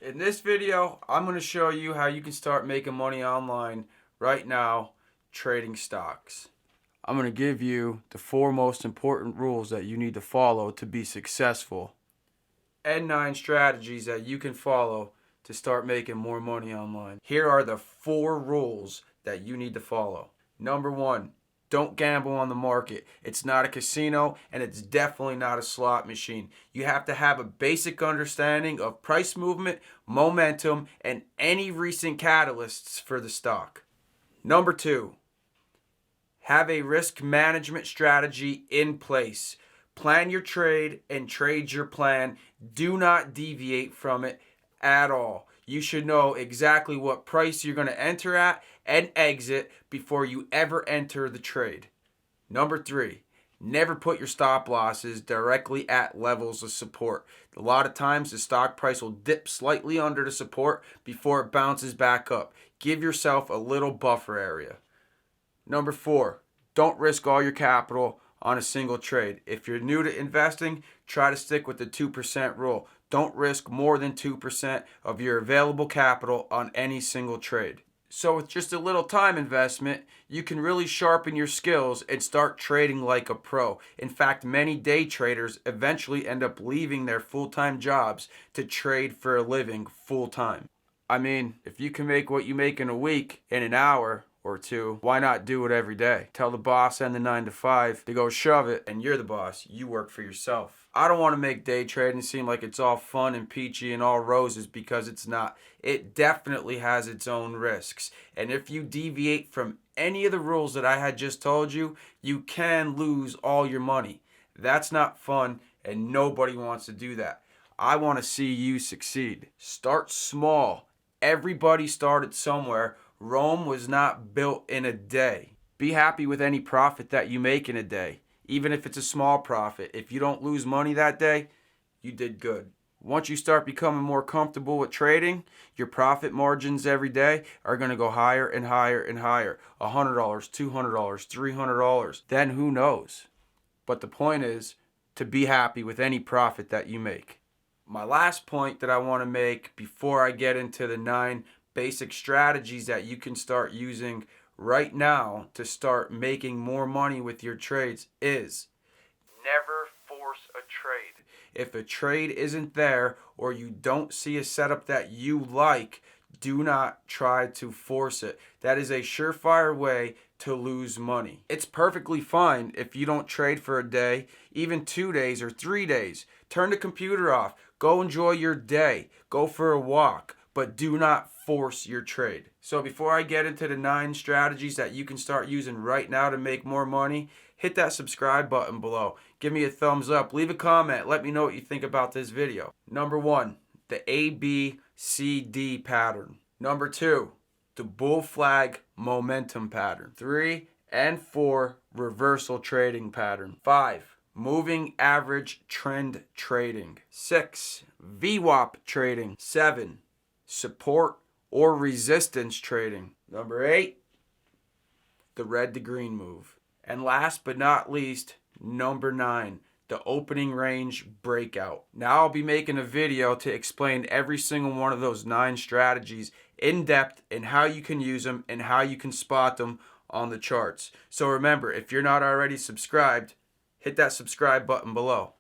In this video, I'm going to show you how you can start making money online right now trading stocks. I'm going to give you the 4 most important rules that you need to follow to be successful and 9 strategies that you can follow to start making more money online. Here are the 4 rules that you need to follow. Number 1, don't gamble on the market. It's not a casino and it's definitely not a slot machine. You have to have a basic understanding of price movement, momentum, and any recent catalysts for the stock. Number 2, have a risk management strategy in place. Plan your trade and trade your plan. Do not deviate from it at all. You should know exactly what price you're going to enter at and exit before you ever enter the trade. Number 3, never put your stop losses directly at levels of support. A lot of times the stock price will dip slightly under the support before it bounces back up. Give yourself a little buffer area. Number 4, don't risk all your capital on a single trade. If you're new to investing, try to stick with the 2% rule. Don't risk more than 2% of your available capital on any single trade. So with just a little time investment, you can really sharpen your skills and start trading like a pro. In fact, many day traders eventually end up leaving their full-time jobs to trade for a living full-time. I mean, if you can make what you make in a week in an hour or two, why not do it every day? Tell the boss and the 9 to 5 to go shove it, and you're the boss. You work for yourself. I don't want to make day trading seem like it's all fun and peachy and all roses, because it's not. It definitely has its own risks. And if you deviate from any of the rules that I had just told you, you can lose all your money. That's not fun, and nobody wants to do that. I want to see you succeed. Start small. Everybody started somewhere. Rome was not built in a day. Be happy with any profit that you make in a day, even if it's a small profit. If you don't lose money that day, you did good. Once you start becoming more comfortable with trading, your profit margins every day are going to go higher and higher and higher. $100, $200, $300. Then who knows? But the point is to be happy with any profit that you make. My last point that I want to make before I get into the 9 basic strategies that you can start using right now to start making more money with your trades is never force a trade. If a trade isn't there or you don't see a setup that you like, do not try to force it. That is a surefire way to lose money. It's perfectly fine if you don't trade for a day, even 2 days or 3 days. Turn the computer off. Go enjoy your day. Go for a walk. But do not force your trade. So before I get into the 9 strategies that you can start using right now to make more money, hit that subscribe button below. Give me a thumbs up. Leave a comment. Let me know what you think about this video. Number 1, the ABCD pattern. Number 2, the bull flag momentum pattern. 3 and 4, reversal trading pattern. 5, moving average trend trading. 6, VWAP trading. 7, support or resistance trading. Number 8, the red to green move. And last but not least, number 9, the opening range breakout. Now I'll be making a video to explain every single one of those 9 strategies in depth and how you can use them and how you can spot them on the charts. So remember, if you're not already subscribed, hit that subscribe button below.